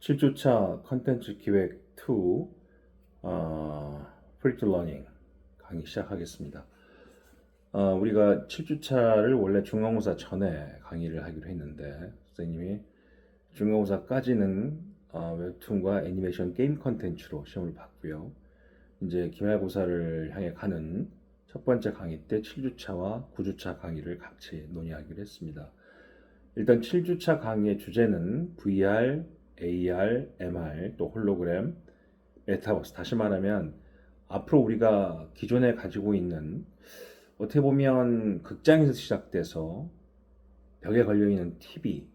7주차 컨텐츠 기획 2 프리티 러닝 강의 시작하겠습니다. 우리가 7주차를 원래 중간고사 전에 강의를 하기로 했는데 선생님이 중간고사까지는 웹툰과 애니메이션 게임 컨텐츠로 시험을 봤고요. 이제 기말고사를 향해 가는 첫 번째 강의 때 7주차와 9주차 강의를 같이 논의하기로 했습니다. 일단 7주차 강의의 주제는 VR, AR, MR, 또 홀로그램, 메타버스. 다시 말하면 앞으로 우리가 기존에 가지고 있는 어떻게 보면 극장에서 시작돼서 벽에 걸려있는 TV,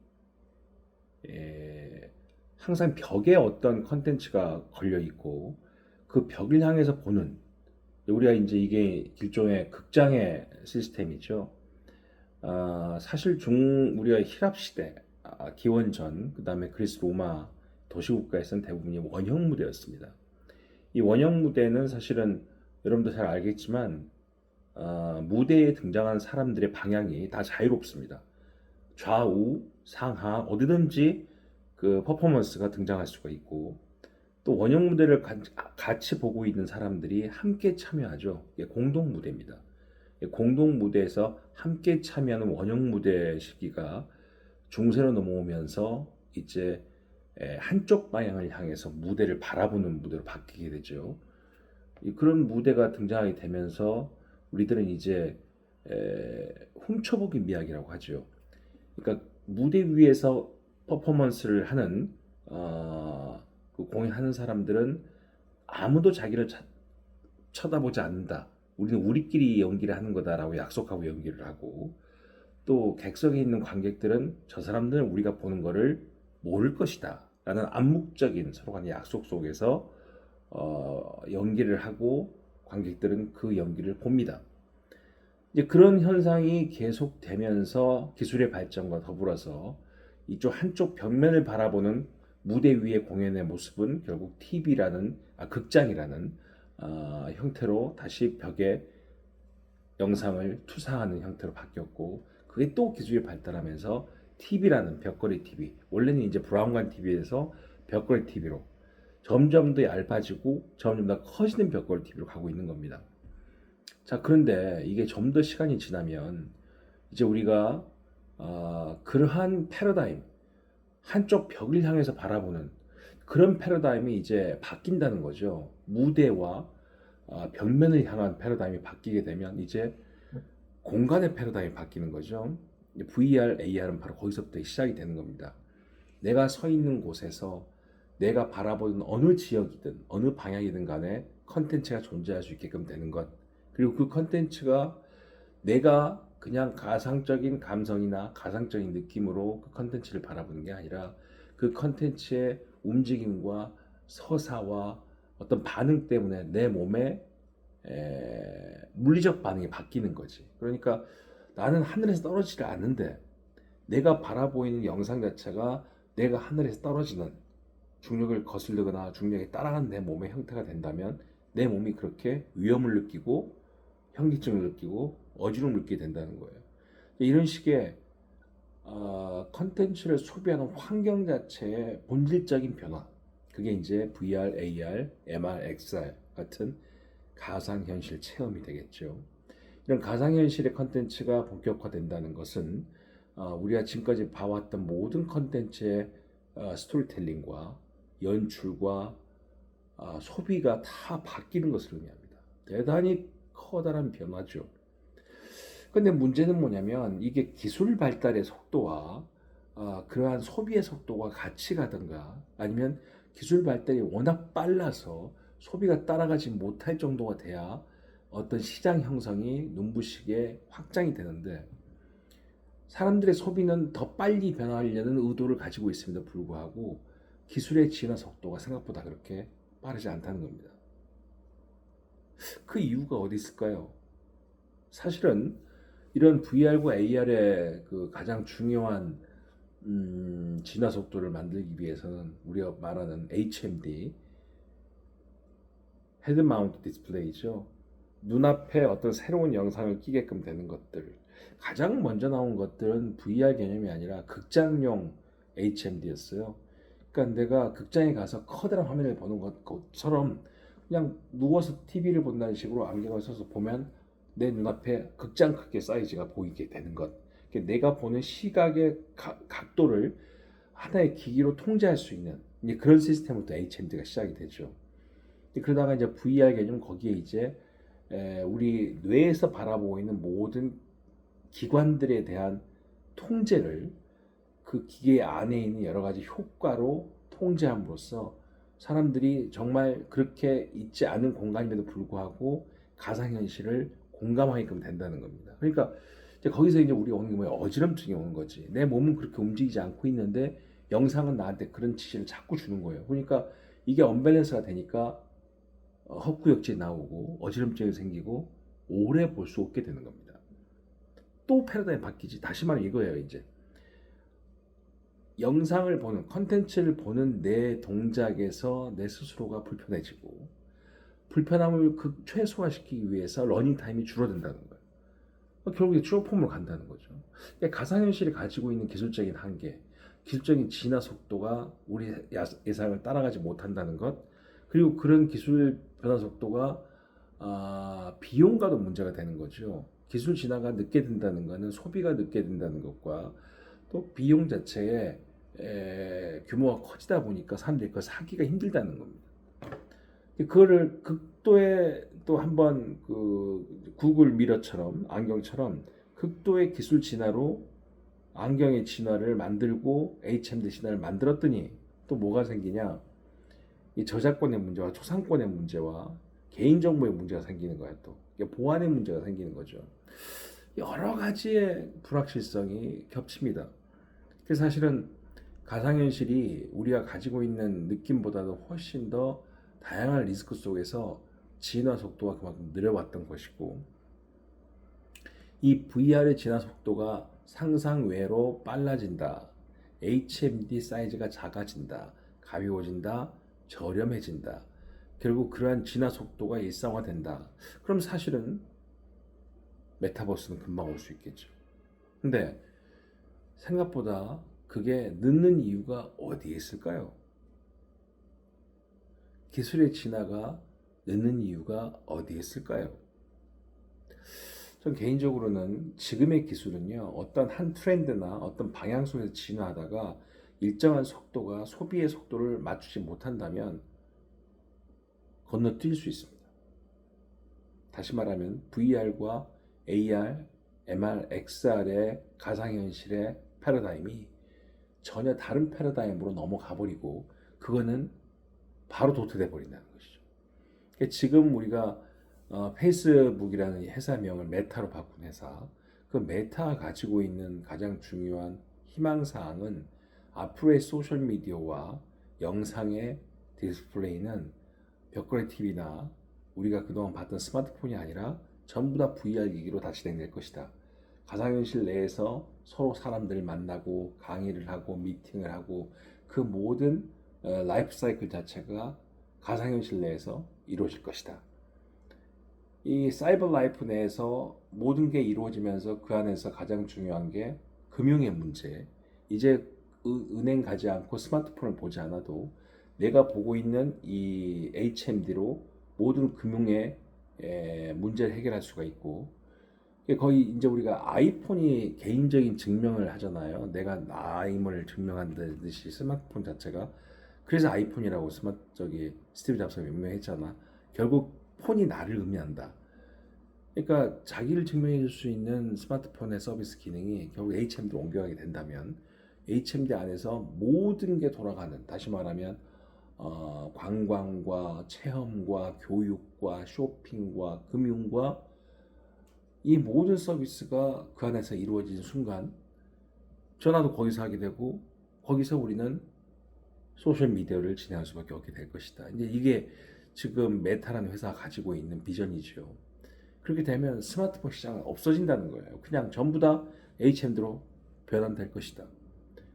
항상 벽에 어떤 컨텐츠가 걸려있고 그 벽을 향해서 보는, 우리가 이제 이게 일종의 극장의 시스템이죠. 사실 우리가 히랍 시대, 기원전, 그 다음에 그리스 로마 도시국가에서는 대부분이 원형 무대였습니다. 이 원형 무대는 사실은 여러분도 잘 알겠지만 무대에 등장한 사람들의 방향이 다 자유롭습니다. 좌우, 상하 어디든지 그 퍼포먼스가 등장할 수가 있고, 또 원형 무대를 같이 보고 있는 사람들이 함께 참여하죠. 이게 공동 무대입니다. 공동 무대에서 함께 참여하는 원형 무대 시기가 중세로 넘어오면서 이제 한쪽 방향을 향해서 무대를 바라보는 무대로 바뀌게 되죠. 그런 무대가 등장하게 되면서 우리들은 이제 훔쳐보기 미학이라고 하죠. 그러니까 무대 위에서 퍼포먼스를 하는 그 공연하는 사람들은 아무도 자기를 쳐다보지 않는다. 우리는 우리끼리 연기를 하는 거다라고 약속하고 연기를 하고, 또 객석에 있는 관객들은 저 사람들은 우리가 보는 거를 모를 것이다 라는 암묵적인 서로 간의 약속 속에서 연기를 하고 관객들은 그 연기를 봅니다. 이제 그런 현상이 계속되면서 기술의 발전과 더불어서 이쪽 한쪽 벽면을 바라보는 무대 위의 공연의 모습은 결국 TV라는 극장이라는 형태로 다시 벽에 영상을 투사하는 형태로 바뀌었고, 그게 또 기술이 발달하면서 TV라는 벽걸이 TV, 원래는 이제 브라운관 TV에서 벽걸이 TV로 점점 더 얇아지고 점점 더 커지는 벽걸이 TV로 가고 있는 겁니다. 자, 그런데 이게 좀 더 시간이 지나면 이제 우리가 그러한 패러다임, 한쪽 벽을 향해서 바라보는 그런 패러다임이 이제 바뀐다는 거죠. 무대와 벽면을 향한 패러다임이 바뀌게 되면 이제 공간의 패러다임이 바뀌는 거죠. VR, AR은 바로 거기서부터 시작이 되는 겁니다. 내가 서 있는 곳에서 내가 바라보는 어느 지역이든 어느 방향이든 간에 컨텐츠가 존재할 수 있게끔 되는 것, 그리고 그 컨텐츠가 내가 그냥 가상적인 감성이나 가상적인 느낌으로 그 컨텐츠를 바라보는 게 아니라 그 컨텐츠의 움직임과 서사와 어떤 반응 때문에 내 몸에 물리적 반응이 바뀌는 거지. 그러니까 나는 하늘에서 떨어지지 않는데 내가 바라보이는 영상 자체가 내가 하늘에서 떨어지는, 중력을 거슬리거나 중력에 따라가는 내 몸의 형태가 된다면 내 몸이 그렇게 위험을 느끼고 현기증을 느끼고 어지러움을 느끼게 된다는 거예요. 이런 식의 컨텐츠를 소비하는 환경 자체의 본질적인 변화, 그게 이제 VR, AR, MR, XR 같은 가상현실 체험이 되겠죠. 이런 가상현실의 컨텐츠가 본격화된다는 것은 우리가 지금까지 봐왔던 모든 컨텐츠의 스토리텔링과 연출과 소비가 다 바뀌는 것을 의미합니다. 대단히 커다란 변화죠. 근데 문제는 뭐냐면 이게 기술 발달의 속도와 그러한 소비의 속도가 같이 가든가, 아니면 기술 발달이 워낙 빨라서 소비가 따라가지 못할 정도가 돼야 어떤 시장 형성이 눈부시게 확장이 되는데, 사람들의 소비는 더 빨리 변화하려는 의도를 가지고 있음에도 불구하고 기술의 진화 속도가 생각보다 그렇게 빠르지 않다는 겁니다. 그 이유가 어디 있을까요? 사실은 이런 VR과 AR의 그 가장 중요한 진화 속도를 만들기 위해서는 우리가 말하는 HMD, 헤드 마운트 디스플레이죠. 눈앞에 어떤 새로운 영상을 끼게끔 되는 것들, 가장 먼저 나온 것들은 VR 개념이 아니라 극장용 HMD였어요. 그러니까 내가 극장에 가서 커다란 화면을 보는 것처럼 그냥 누워서 TV를 본다는 식으로 안경을 써서 보면 내 눈앞에 극장 크기의 사이즈가 보이게 되는 것. 그러니까 내가 보는 시각의 각도를 하나의 기기로 통제할 수 있는 이제 그런 시스템부터 HMD가 시작이 되죠. 그러다가 이제 VR 개념 거기에 이제 우리 뇌에서 바라보고 있는 모든 기관들에 대한 통제를 그 기계 안에 있는 여러 가지 효과로 통제함으로써 사람들이 정말 그렇게 있지 않은 공간임에도 불구하고 가상현실을 공감하게끔 된다는 겁니다. 그러니까 이제 거기서 이제 우리가 오는 게 뭐야? 어지럼증이 오는 거지. 내 몸은 그렇게 움직이지 않고 있는데 영상은 나한테 그런 지시를 자꾸 주는 거예요. 그러니까 이게 언밸런스가 되니까 헛구역질이 나오고 어지럼증이 생기고 오래 볼 수 없게 되는 겁니다. 또 패러다임이 바뀌지. 다시 말해 이거예요. 이제 영상을 보는 컨텐츠를 보는 내 동작에서 내 스스로가 불편해지고 불편함을 최소화시키기 위해서 러닝 타임이 줄어든다는 거예요. 결국에 슈퍼폼으로 간다는 거죠. 가상현실이 가지고 있는 기술적인 한계, 기술적인 진화 속도가 우리 예상을 따라가지 못한다는 것, 그리고 그런 기술 변화 속도가 비용과도 문제가 되는 거죠. 기술 진화가 늦게 된다는 것은 소비가 늦게 된다는 것과 또 비용 자체의 규모가 커지다 보니까 사람들이 그걸 사기가 힘들다는 겁니다. 그거를 극도의 또 한번 그 구글 미러처럼 안경처럼 극도의 기술 진화로 안경의 진화를 만들고 HMD 진화를 만들었더니 또 뭐가 생기냐? 이 저작권의 문제와 초상권의 문제와 개인정보의 문제가 생기는 거야 또. 보안의 문제가 생기는 거죠. 여러 가지의 불확실성이 겹칩니다. 그래서 사실은 가상현실이 우리가 가지고 있는 느낌보다도 훨씬 더 다양한 리스크 속에서 진화 속도가 그만큼 느려왔던 것이고 이 VR의 진화 속도가 상상 외로 빨라진다. HMD 사이즈가 작아진다. 가벼워진다. 저렴해진다. 결국 그러한 진화 속도가 일상화된다. 그럼 사실은 메타버스는 금방 올 수 있겠죠. 근데 생각보다 그게 늦는 이유가 어디에 있을까요? 기술의 진화가 늦는 이유가 어디에 있을까요? 전 개인적으로는 지금의 기술은요, 어떤 한 트렌드나 어떤 방향 속에서 진화하다가 일정한 속도가 소비의 속도를 맞추지 못한다면 건너뛸 수 있습니다. 다시 말하면 VR과 AR, MR, XR의 가상현실의 패러다임이 전혀 다른 패러다임으로 넘어가 버리고 그거는 바로 도태돼 버린다는 것이죠. 그러니까 지금 우리가 페이스북이라는 회사명을 메타로 바꾼 회사, 그 메타가 가지고 있는 가장 중요한 희망사항은 앞으로의 소셜미디어와 영상의 디스플레이는 벽걸이 TV나 우리가 그동안 봤던 스마트폰이 아니라 전부 다 VR 기기로 다 진행될 것이다. 가상현실 내에서 서로 사람들을 만나고 강의를 하고 미팅을 하고 그 모든 라이프 사이클 자체가 가상현실 내에서 이루어질 것이다. 이 사이버 라이프 내에서 모든 게 이루어지면서 그 안에서 가장 중요한 게 금융의 문제. 이제 은행 가지 않고 스마트폰을 보지 않아도 내가 보고 있는 이 HMD로 모든 금융의 문제를 해결할 수가 있고 거의 이제 우리가 아이폰이 개인적인 증명을 하잖아요. 내가 나임을 증명한다듯이 스마트폰 자체가 그래서 아이폰이라고 스티브 잡스가 명명했잖아. 결국 폰이 나를 의미한다. 그러니까 자기를 증명해 줄 수 있는 스마트폰의 서비스 기능이 결국 HMD로 옮겨가게 된다면 HMD 안에서 모든 게 돌아가는, 다시 말하면 관광과 체험과 교육과 쇼핑과 금융과 이 모든 서비스가 그 안에서 이루어진 순간 전화도 거기서 하게 되고 거기서 우리는 소셜미디어를 진행할 수밖에 없게 될 것이다. 이제 이게 지금 메타라는 회사가 가지고 있는 비전이죠. 그렇게 되면 스마트폰 시장은 없어진다는 거예요. 그냥 전부 다 HMD로 변환될 것이다.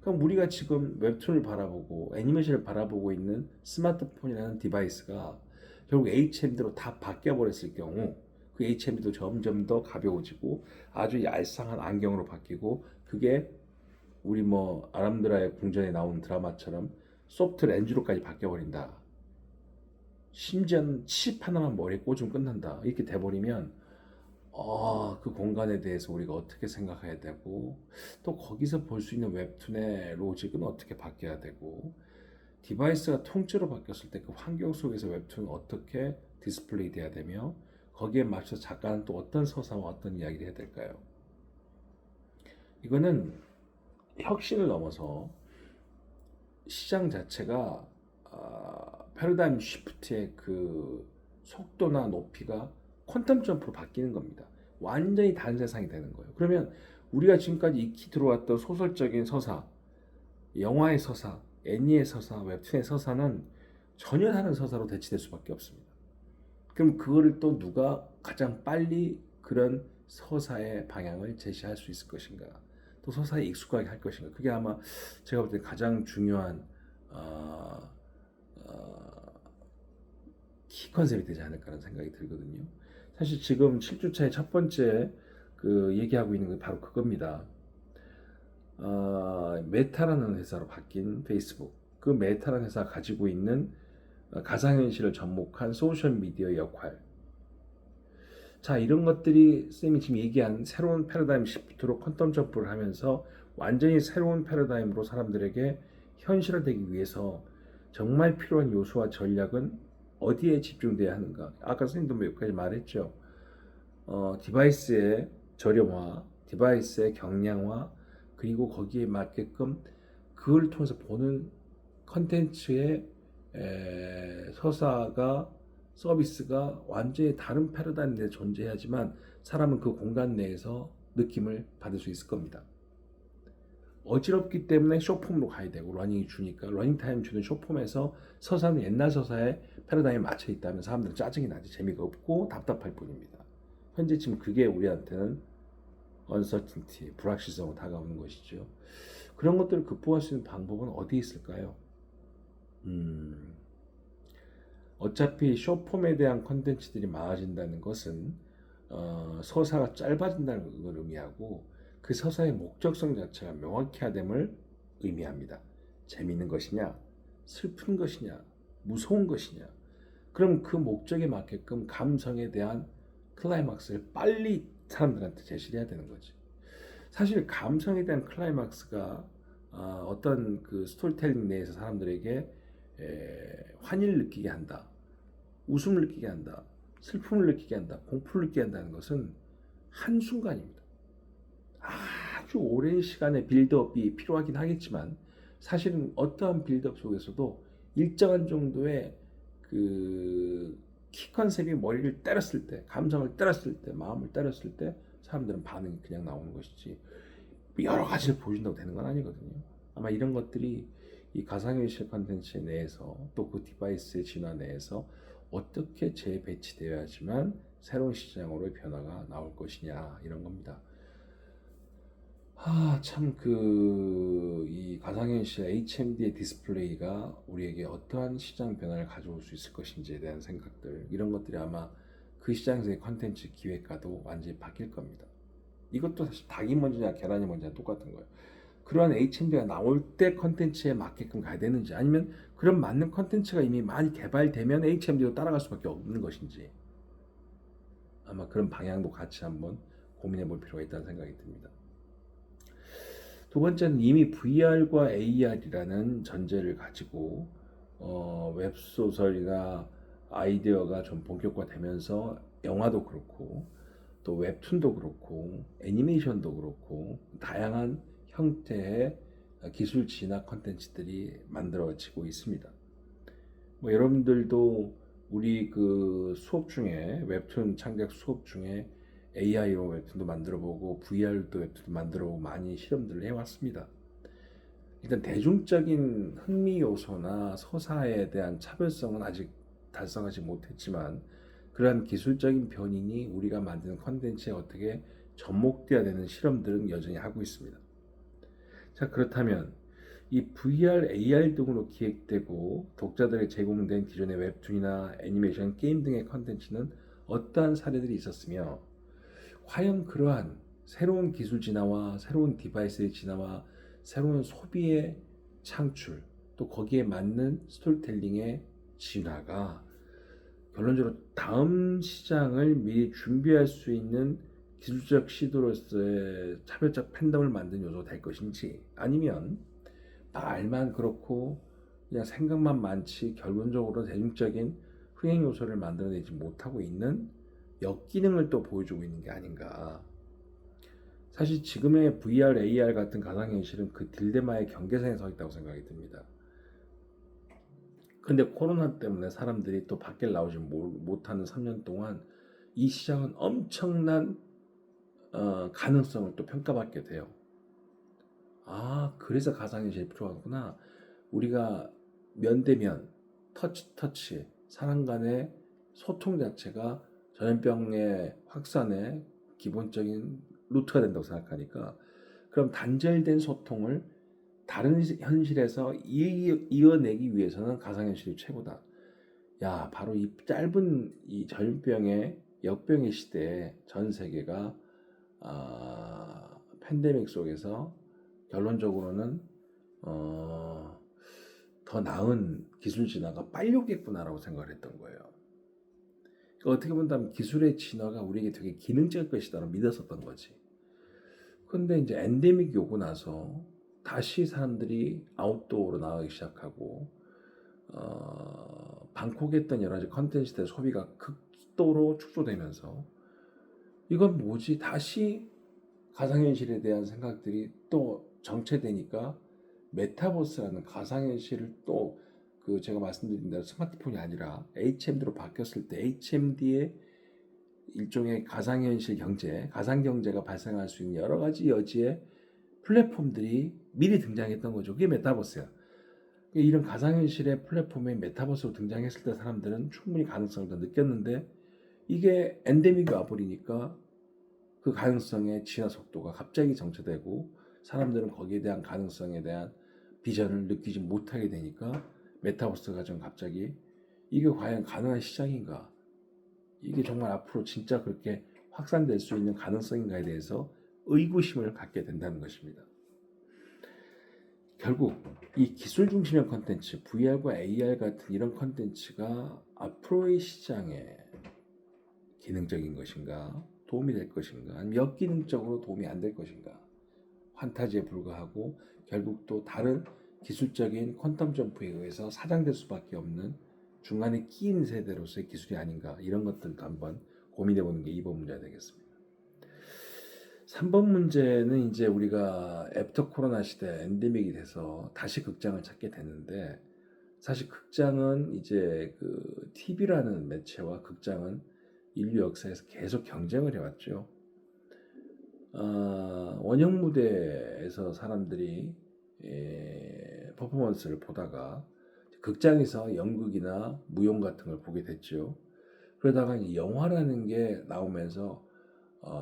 그럼 우리가 지금 웹툰을 바라보고 애니메이션을 바라보고 있는 스마트폰이라는 디바이스가 결국 HMD로 다 바뀌어 버렸을 경우 그 HMD도 점점 더 가벼워지고 아주 얄쌍한 안경으로 바뀌고 그게 우리 아람드라의 궁전에 나오는 드라마처럼 소프트 렌즈로까지 바뀌어버린다. 심지어는 칩 하나만 머리에 꽂으면 끝난다. 이렇게 돼버리면 그 공간에 대해서 우리가 어떻게 생각해야 되고 또 거기서 볼 수 있는 웹툰의 로직은 어떻게 바뀌어야 되고 디바이스가 통째로 바뀌었을 때 그 환경 속에서 웹툰은 어떻게 디스플레이 돼야 되며 거기에 맞춰서 작가는 또 어떤 서사와 어떤 이야기를 해야 될까요? 이거는 혁신을 넘어서 시장 자체가 패러다임 쉬프트의 그 속도나 높이가 퀀텀 점프로 바뀌는 겁니다. 완전히 다른 세상이 되는 거예요. 그러면 우리가 지금까지 익히 들어왔던 소설적인 서사, 영화의 서사, 애니의 서사, 웹툰의 서사는 전혀 다른 서사로 대치될 수밖에 없습니다. 그럼 그거를 또 누가 가장 빨리 그런 서사의 방향을 제시할 수 있을 것인가? 또 서사에 익숙하게 할 것인가? 그게 아마 제가 볼 때 가장 중요한 키 컨셉이 되지 않을까라는 생각이 들거든요. 사실 지금 7주차의 첫 번째 그 얘기하고 있는 게 바로 그겁니다. 메타라는 회사로 바뀐 페이스북. 그 메타라는 회사가 가지고 있는 가상현실을 접목한 소셜미디어의 역할. 자, 이런 것들이 쌤이 지금 얘기한 새로운 패러다임 시프트로 퀀텀 점프를 하면서 완전히 새로운 패러다임으로 사람들에게 현실화되기 위해서 정말 필요한 요소와 전략은 어디에 집중돼야 하는가? 아까 선생님도 몇 가지 말했죠. 디바이스의 저렴화, 디바이스의 경량화, 그리고 거기에 맞게끔 그걸 통해서 보는 컨텐츠의 서사가 서비스가 완전히 다른 패러다임 내에 존재하지만 사람은 그 공간 내에서 느낌을 받을 수 있을 겁니다. 어지럽기 때문에 쇼폼으로 가야 되고 러닝이 주니까 러닝타임 주는 쇼폼에서 서사는 옛날 서사의 패러다임에 맞춰 있다면 사람들은 짜증이 나지 재미가 없고 답답할 뿐입니다. 현재 지금 그게 우리한테는 uncertainty, 불확실성으로 다가오는 것이죠. 그런 것들을 극복할 수 있는 방법은 어디 있을까요? 어차피 쇼폼에 대한 컨텐츠들이 많아진다는 것은 서사가 짧아진다는 걸 의미하고 그 서사의 목적성 자체가 명확해야됨을 의미합니다. 재미있는 것이냐, 슬픈 것이냐, 무서운 것이냐. 그럼 그 목적에 맞게끔 감성에 대한 클라이막스를 빨리 사람들한테 제시를 해야 되는 거지. 사실 감성에 대한 클라이막스가 어떤 그 스토리텔링 내에서 사람들에게 환희를 느끼게 한다, 웃음을 느끼게 한다, 슬픔을 느끼게 한다, 공포를 느끼게 한다는 것은 한순간입니다. 아주 오랜 시간의 빌드업이 필요하긴 하겠지만 사실은 어떠한 빌드업 속에서도 일정한 정도의 그 키 컨셉이 머리를 때렸을 때, 감성을 때렸을 때, 마음을 때렸을 때 사람들은 반응이 그냥 나오는 것이지 여러 가지를 보여준다고 되는 건 아니거든요. 아마 이런 것들이 이 가상현실 컨텐츠 내에서 또 그 디바이스의 진화 내에서 어떻게 재배치되어야지만 새로운 시장으로의 변화가 나올 것이냐 이런 겁니다. 참 이 가상현실 HMD의 디스플레이가 우리에게 어떠한 시장 변화를 가져올 수 있을 것인지에 대한 생각들 이런 것들이 아마 그 시장에서의 컨텐츠 기획과도 완전히 바뀔 겁니다. 이것도 사실 닭이 먼저냐 계란이 먼저냐 똑같은 거예요. 그러한 HMD가 나올 때 컨텐츠에 맞게끔 가야 되는지 아니면 그런 맞는 컨텐츠가 이미 많이 개발되면 HMD로 따라갈 수밖에 없는 것인지 아마 그런 방향도 같이 한번 고민해 볼 필요가 있다는 생각이 듭니다. 두 번째는 이미 VR과 AR이라는 전제를 가지고 웹소설이나 아이디어가 좀 본격화되면서 영화도 그렇고 또 웹툰도 그렇고 애니메이션도 그렇고 다양한 형태의 기술 진화 컨텐츠들이 만들어지고 있습니다. 여러분들도 우리 그 수업 중에 웹툰 창작 수업 중에 AI로 웹툰도 만들어보고 VR도 웹툰도 만들어보고 많이 실험들을 해왔습니다. 일단 대중적인 흥미 요소나 서사에 대한 차별성은 아직 달성하지 못했지만 그러한 기술적인 변인이 우리가 만드는 컨텐츠에 어떻게 접목되어야 되는 실험들은 여전히 하고 있습니다. 자, 그렇다면 이 VR, AR 등으로 기획되고 독자들에게 제공된 기존의 웹툰이나 애니메이션, 게임 등의 컨텐츠는 어떠한 사례들이 있었으며 과연 그러한 새로운 기술 진화와 새로운 디바이스의 진화와 새로운 소비의 창출 또 거기에 맞는 스토리텔링의 진화가 결론적으로 다음 시장을 미리 준비할 수 있는 기술적 시도로서의 차별적 팬덤을 만드는 요소가 될 것인지, 아니면 말만 그렇고 그냥 생각만 많지 결론적으로 대중적인 흥행 요소를 만들어내지 못하고 있는 역기능을 또 보여주고 있는 게 아닌가. 사실 지금의 VR, AR 같은 가상현실은 그 딜레마의 경계선에 서 있다고 생각이 듭니다. 근데 코로나 때문에 사람들이 또 밖에 나오지 못하는 3년 동안 이 시장은 엄청난 가능성을 또 평가받게 돼요. 그래서 가상현실이 필요하구나. 우리가 면대면, 터치, 사람 간의 소통 자체가 전염병의 확산의 기본적인 루트가 된다고 생각하니까, 그럼 단절된 소통을 다른 현실에서 이어내기 위해서는 가상현실이 최고다. 야, 바로 이 짧은 이 전염병의 역병의 시대에 전 세계가 팬데믹 속에서 결론적으로는 더 나은 기술 진화가 빨리 오겠구나라고 생각을 했던 거예요. 그러니까 어떻게 본다면 기술의 진화가 우리에게 되게 기능적일 것이다라고 믿었었던 거지. 근데 이제 엔데믹이 오고 나서 다시 사람들이 아웃도어로 나가기 시작하고 방콕했던 여러 가지 컨텐츠들의 소비가 극도로 축소되면서 이건 뭐지? 다시 가상현실에 대한 생각들이 또 정체되니까 메타버스라는 가상현실을 또 그 제가 말씀드린 대로 스마트폰이 아니라 HMD로 바뀌었을 때 HMD의 일종의 가상현실 경제, 가상경제가 발생할 수 있는 여러 가지 여지의 플랫폼들이 미리 등장했던 거죠. 그게 메타버스야. 이런 가상현실의 플랫폼이 메타버스로 등장했을 때 사람들은 충분히 가능성을 더 느꼈는데, 이게 엔데믹이 와버리니까 그 가능성의 진화 속도가 갑자기 정체되고 사람들은 거기에 대한 가능성에 대한 비전을 느끼지 못하게 되니까 메타버스가 좀 갑자기 이게 과연 가능한 시장인가, 이게 정말 앞으로 진짜 그렇게 확산될 수 있는 가능성인가에 대해서 의구심을 갖게 된다는 것입니다. 결국 이 기술 중심의 컨텐츠, VR과 AR 같은 이런 컨텐츠가 앞으로의 시장에 기능적인 것인가, 도움이 될 것인가, 아니면 역기능적으로 도움이 안 될 것인가, 판타지에 불과하고 결국 또 다른 기술적인 퀀텀 점프에 의해서 사장될 수밖에 없는 중간에 끼인 세대로서의 기술이 아닌가, 이런 것들도 한번 고민해보는 게 2번 문제가 되겠습니다. 3번 문제는 이제 우리가 애프터 코로나 시대 엔데믹이 돼서 다시 극장을 찾게 되는데, 사실 극장은 이제 그 TV라는 매체와 극장은 인류 역사에서 계속 경쟁을 해왔죠. 원형 무대에서 사람들이 퍼포먼스를 보다가 극장에서 연극이나 무용 같은 걸 보게 됐죠. 그러다가 이제 영화라는 게 나오면서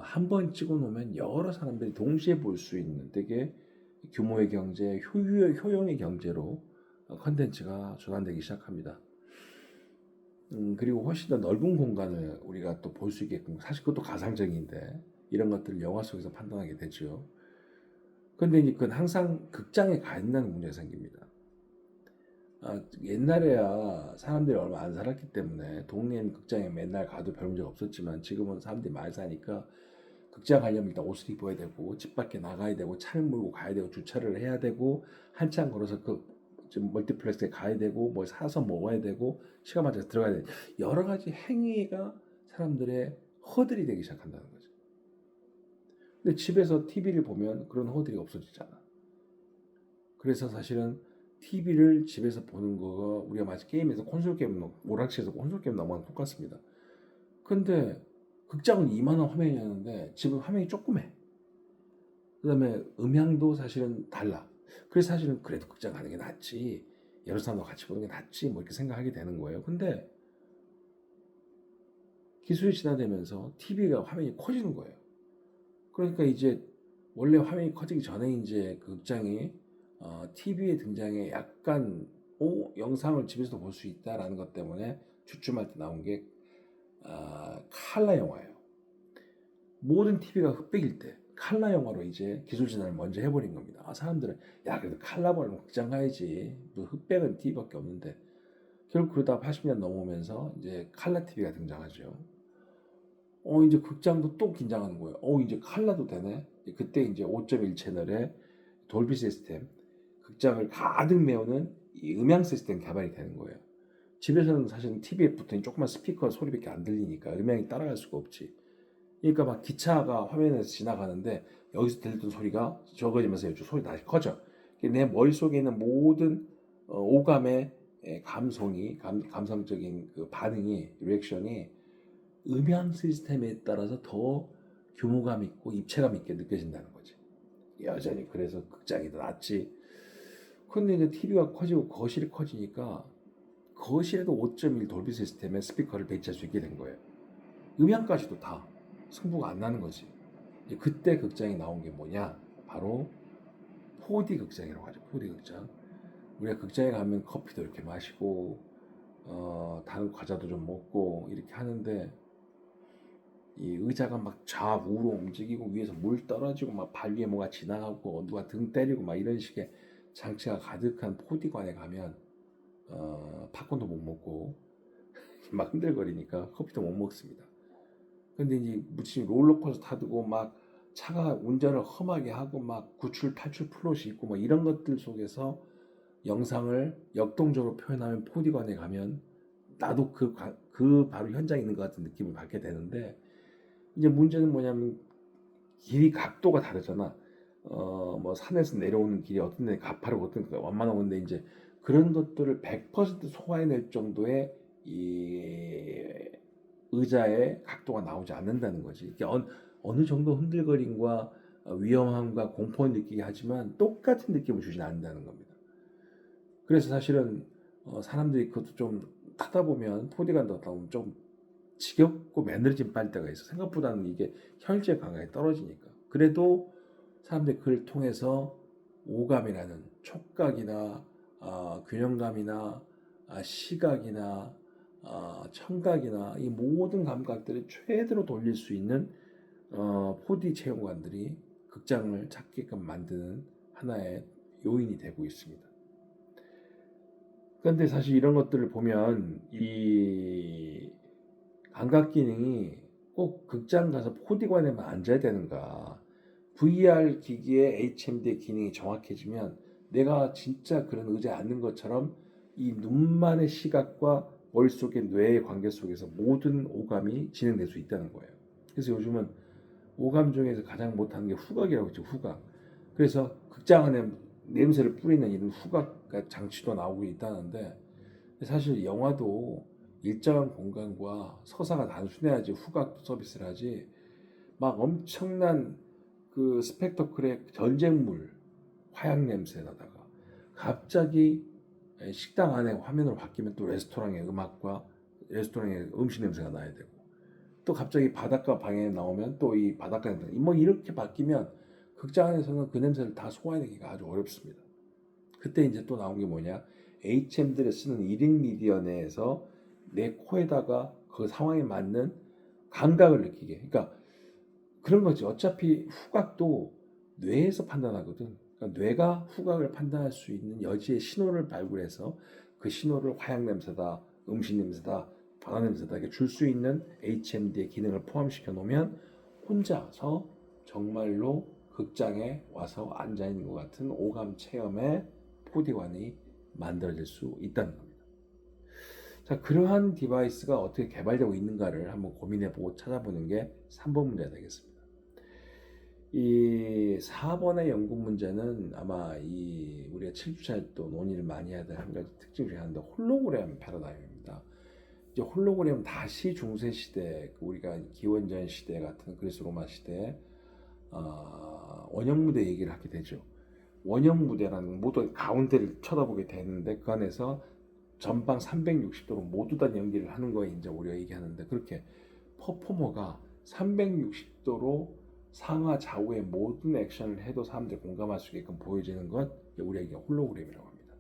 한 번 찍어 놓으면 여러 사람들이 동시에 볼 수 있는 되게 규모의 경제, 효용의 경제로 컨텐츠가 전환되기 시작합니다. 그리고 훨씬 더 넓은 공간을 우리가 또 볼 수 있게끔, 사실 그것도 가상적인데 이런 것들을 영화 속에서 판단하게 되죠. 근데 이제 그건 항상 극장에 가 있는 문제가 생깁니다. 옛날에야 사람들이 얼마 안 살았기 때문에 동네엔 극장에 맨날 가도 별 문제가 없었지만, 지금은 사람들이 많이 사니까 극장 가려면 일단 옷을 입어야 되고 집 밖에 나가야 되고 차를 몰고 가야 되고 주차를 해야 되고 한참 걸어서 그 멀티플렉스에 가야 되고 뭐 사서 먹어야 되고 시간 맞춰서 들어가야 되고, 여러 가지 행위가 사람들의 허들이 되기 시작한다는 거죠. 근데 집에서 TV를 보면 그런 허들이 없어지잖아. 그래서 사실은 TV를 집에서 보는 거가 우리가 마치 게임에서 콘솔 게임, 오락실에서 콘솔 게임 넘어가는 똑같습니다. 근데 극장은 이만한 화면이었는데 집은 화면이 조그매. 그 다음에 음향도 사실은 달라. 그래서 사실은 그래도 극장 가는 게 낫지, 여러 사람과 같이 보는 게 낫지, 뭐 이렇게 생각하게 되는 거예요. 근데 기술이 진화되면서 TV가 화면이 커지는 거예요. 그러니까 이제 원래 화면이 커지기 전에 이제 그 극장이 TV의 등장에 약간 영상을 집에서도 볼 수 있다라는 것 때문에 주춤할 때 나온 게 칼라 영화예요. 모든 TV가 흑백일 때 칼라 영화로 이제 기술 진화를 먼저 해버린 겁니다. 사람들은 야 그래도 칼라 보려면 극장 가야지. 뭐 흑백은 TV밖에 없는데 결국 그러다 80년 넘어오면서 이제 칼라 TV가 등장하죠. 이제 극장도 또 긴장하는 거예요. 이제 칼라도 되네. 그때 이제 5.1 채널에 돌비 시스템, 극장을 가득 메우는 이 음향 시스템 개발이 되는 거예요. 집에서는 사실 TV에 붙은 조그만 스피커 소리밖에 안 들리니까 음향이 따라갈 수가 없지. 그러니까 막 기차가 화면에서 지나가는데 여기서 들리던 소리가 적어지면서 소리 다시 커져. 내 머릿속에 있는 모든 오감의 감성이 감성적인 그 반응이 리액션이 음향 시스템에 따라서 더 규모감 있고 입체감 있게 느껴진다는 거지. 여전히 그래서 극장이 더 낫지. 근데 이제 TV가 커지고 거실이 커지니까 거실에도 5.1 돌비 시스템의 스피커를 배치할 수 있게 된 거예요. 음향까지도 다 승부가 안 나는 거지. 그때 극장이 나온 게 뭐냐? 바로 4D 극장이라고 하죠. 4D 극장. 우리가 극장에 가면 커피도 이렇게 마시고 다른 과자도 좀 먹고 이렇게 하는데 이 의자가 막 좌우로 움직이고 위에서 물 떨어지고 막 발 위에 뭐가 지나가고 누가 등 때리고 막 이런 식의 장치가 가득한 4D관에 가면 팝콘도 못 먹고 막 흔들거리니까 커피도 못 먹습니다. 근데 이제 무슨 롤러코스터 타고 막 차가 운전을 험하게 하고 막 구출 탈출 플롯이 있고 뭐 이런 것들 속에서 영상을 역동적으로 표현하면 4D관에 가면 나도 그 바로 현장에 있는 것 같은 느낌을 받게 되는데 이제 문제는 뭐냐면 길이 각도가 다르잖아. 뭐 산에서 내려오는 길이 어떤 데 가파르고 어떤 데 완만한데 이제 그런 것들을 100% 소화해낼 정도의 이 의자의 각도가 나오지 않는다는 거지. 이게 어느 정도 흔들거림과 위험함과 공포를 느끼게 하지만 똑같은 느낌을 주진 않는다는 겁니다. 그래서 사실은 사람들이 그것도 좀 타다 보면 4D가 더 좀 지겹고 매너리즘 빨 때가 있어. 생각보다는 이게 현실의 감각이 떨어지니까. 그래도 사람들이 그걸 통해서 오감이라는 촉각이나 균형감이나 시각이나 청각이나 이 모든 감각들을 최대로 돌릴 수 있는 4D 체험관들이 극장을 찾게끔 만드는 하나의 요인이 되고 있습니다. 그런데 사실 이런 것들을 보면 이 감각 기능이 꼭 극장 가서 4D관에만 앉아야 되는가? VR 기기의 HMD 기능이 정확해지면 내가 진짜 그런 의자에 앉는 것처럼 이 눈만의 시각과 머릿속의 뇌의 관계 속에서 모든 오감이 진행될 수 있다는 거예요. 그래서 요즘은 오감 중에서 가장 못하는 게 후각이라고 했죠. 후각. 그래서 극장 안에 냄새를 뿌리는 이런 후각 장치도 나오고 있다는데 사실 영화도 일정한 공간과 서사가 단순해야지 후각 서비스를 하지 막 엄청난 그 스펙터클의 전쟁물 화약 냄새 나다가 갑자기 식당 안에 화면으로 바뀌면 또 레스토랑의 음악과 레스토랑의 음식 냄새가 나야 되고 또 갑자기 바닷가 방에 나오면 또 이 바닷가 냄새 뭐 이렇게 바뀌면 극장 안에서는 그 냄새를 다 소화해내기가 아주 어렵습니다. 그때 이제 또 나온 게 뭐냐 HM들이 쓰는 1인 미디어 내에서 내 코에다가 그 상황에 맞는 감각을 느끼게 그러니까 그런 거지. 어차피 후각도 뇌에서 판단하거든. 그러니까 뇌가 후각을 판단할 수 있는 여지의 신호를 발굴해서 그 신호를 화약 냄새다, 음식 냄새다, 바다 냄새다 이렇게 줄 수 있는 HMD의 기능을 포함시켜 놓으면 혼자서 정말로 극장에 와서 앉아 있는 것 같은 오감 체험의 4D관이 만들어질 수 있다는 겁니다. 자, 그러한 디바이스가 어떻게 개발되고 있는가를 한번 고민해보고 찾아보는 게 3번 문제가 되겠습니다. 이 4번의 연구 문제는 아마 이 우리가 7주차에 또 논의를 많이 해야 될 한 가지 특징 중에 하나인데 홀로그램 패러다임입니다. 이제 홀로그램 다시 중세 시대 우리가 기원전 시대 같은 그리스 로마 시대 원형 무대 얘기를 하게 되죠. 원형 무대라는 모두 가운데를 쳐다보게 되는데 그 안에서 전방 360도로 모두 다 연기를 하는 거에 이제 우리가 얘기하는데 그렇게 퍼포머가 360도로 상하 좌우의 모든 액션을 해도 사람들이 공감할 수 있게끔 보여지는 것 우리가 이게 홀로그램이라고 합니다.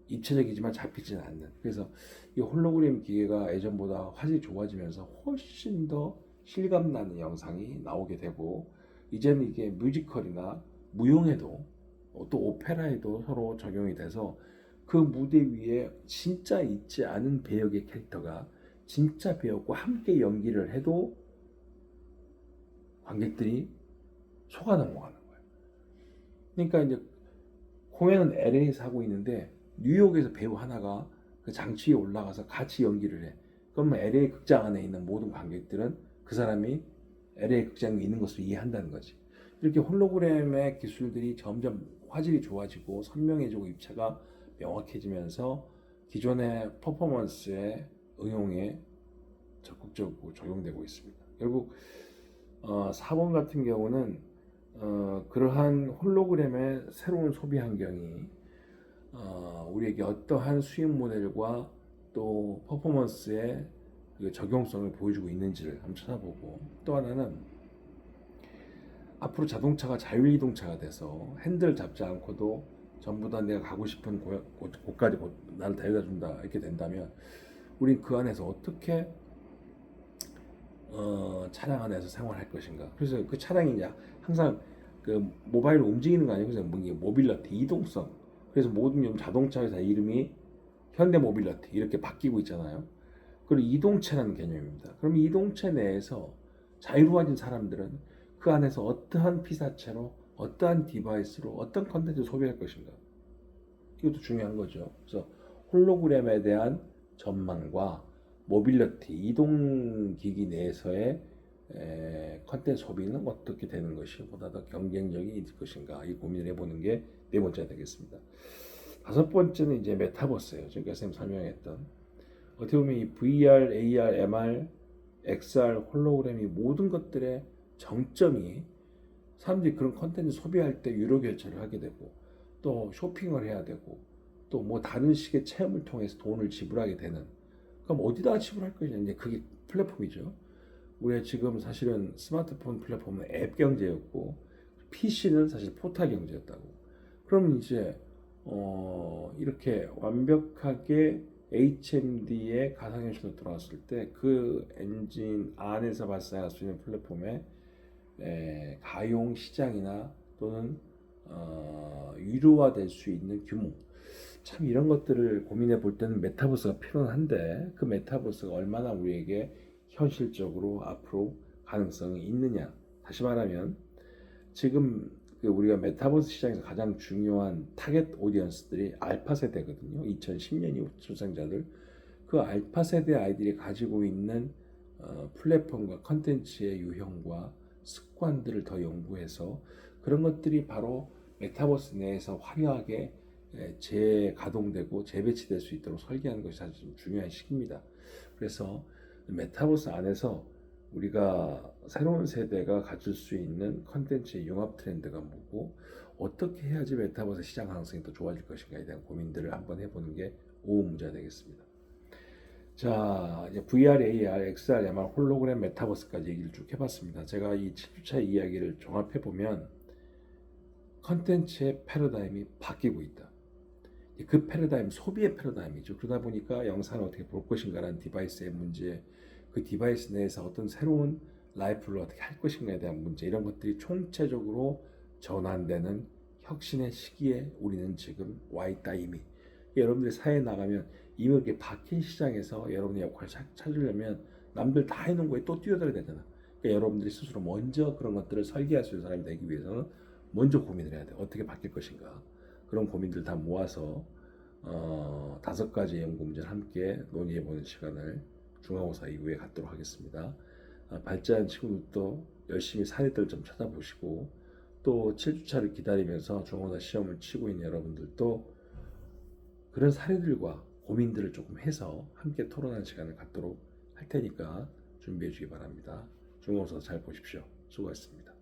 입체적이지만 잡히지는 않는. 그래서 이 홀로그램 기계가 예전보다 화질이 좋아지면서 훨씬 더 실감나는 영상이 나오게 되고 이제는 이게 뮤지컬이나 무용에도 또 오페라에도 서로 적용이 돼서 그 무대 위에 진짜 있지 않은 배역의 캐릭터가 진짜 배역과 함께 연기를 해도 관객들이 속아 넘어가는 거예요. 그러니까 이제 공연은 LA에서 하고 있는데 뉴욕에서 배우 하나가 그 장치에 올라가서 같이 연기를 해. 그러면 LA 극장 안에 있는 모든 관객들은 그 사람이 LA 극장에 있는 것을 이해한다는 거지. 이렇게 홀로그램의 기술들이 점점 화질이 좋아지고 선명해지고 입체가 명확해지면서 기존의 퍼포먼스의 응용에 적극적으로 적용되고 있습니다. 결국 4번 같은 경우는 그러한 홀로그램의 새로운 소비 환경이 우리에게 어떠한 수익 모델과 또 퍼포먼스의 그 적용성을 보여주고 있는지를 한번 찾아보고, 또 하나는 앞으로 자동차가 자율이동차가 돼서 핸들 잡지 않고도 전부 다 내가 가고 싶은 곳까지 나를 데려다 준다 이렇게 된다면 우린 그 안에서 어떻게 차량 안에서 생활할 것인가. 그래서 그 차량이 이제 항상 그 모바일로 움직이는 거 아니고 그래서 뭐 모빌리티 이동성. 그래서 모든 요즘 자동차 회사 이름이 현대 모빌리티 이렇게 바뀌고 있잖아요. 그리고 이동체라는 개념입니다. 그럼 이동체 내에서 자유로워진 사람들은 그 안에서 어떠한 피사체로 어떠한 디바이스로 어떤 컨텐츠를 소비할 것인가. 이것도 중요한 거죠. 그래서 홀로그램에 대한 전망과 모빌리티 이동기기 내에서의 컨텐츠 소비는 어떻게 되는 것이 보다 더 경쟁력이 있을 것인가, 이 고민을 해보는 게 네 번째가 되겠습니다. 다섯 번째는 이제 메타버스예요. 지금까지 선생님 설명했던, 어떻게 보면 이 VR, AR, MR, XR, 홀로그램이 모든 것들의 정점이 사람들이 그런 컨텐츠 소비할 때 유료 결제를 하게 되고 또 쇼핑을 해야 되고 또 뭐 다른 식의 체험을 통해서 돈을 지불하게 되는, 그럼 어디다가 지불할 것이냐, 이제 그게 플랫폼이죠. 우리가 지금 사실은 스마트폰 플랫폼은 앱 경제였고 PC는 사실 포탈 경제였다고. 그럼 이제 이렇게 완벽하게 HMD의 가상현실로 돌아왔을 때 그 엔진 안에서 발생할 수 있는 플랫폼의 가용 시장이나 또는 유료화될 수 있는 규모, 참 이런 것들을 고민해 볼 때는 메타버스가 필요한데 그 메타버스가 얼마나 우리에게 현실적으로 앞으로 가능성이 있느냐. 다시 말하면 지금 우리가 메타버스 시장에서 가장 중요한 타겟 오디언스들이 알파 세대거든요. 2010년 이후 출생자들. 그 알파 세대 아이들이 가지고 있는 플랫폼과 컨텐츠의 유형과 습관들을 더 연구해서 그런 것들이 바로 메타버스 내에서 화려하게 재가동되고 재배치될 수 있도록 설계하는 것이 사실 좀 중요한 시기입니다. 그래서 메타버스 안에서 우리가 새로운 세대가 가질 수 있는 컨텐츠의 융합 트렌드가 뭐고 어떻게 해야지 메타버스 시장 가능성이 더 좋아질 것인가에 대한 고민들을 한번 해보는 게 5호 문제가 되겠습니다. 자, 이제 VR, AR, XR, MR, 홀로그램, 메타버스까지 얘기를 쭉 해봤습니다. 제가 이 7주차 이야기를 종합해보면 컨텐츠의 패러다임이 바뀌고 있다. 그 패러다임, 소비의 패러다임이죠. 그러다 보니까 영상을 어떻게 볼 것인가라는 디바이스의 문제, 그 디바이스 내에서 어떤 새로운 라이프를 어떻게 할 것인가에 대한 문제, 이런 것들이 총체적으로 전환되는 혁신의 시기에 우리는 지금 와 있다 이미. 여러분들이 사회에 나가면 이미 이렇게 바뀐 시장에서 여러분의 역할을 찾으려면 남들 다 해놓은 거에 또 뛰어들어야 되잖아. 그러니까 여러분들이 스스로 먼저 그런 것들을 설계할 수 있는 사람이 되기 위해서는 먼저 고민을 해야 돼. 어떻게 바뀔 것인가. 그런 고민들 다 모아서 5가지 연구 문제를 함께 논의해보는 시간을 중간고사 이후에 갖도록 하겠습니다. 발제한 친구들도 열심히 사례들 좀 찾아보시고 또 7주차를 기다리면서 중간고사 시험을 치고 있는 여러분들도 그런 사례들과 고민들을 조금 해서 함께 토론하는 시간을 갖도록 할 테니까 준비해 주기 바랍니다. 중간고사 잘 보십시오. 수고하셨습니다.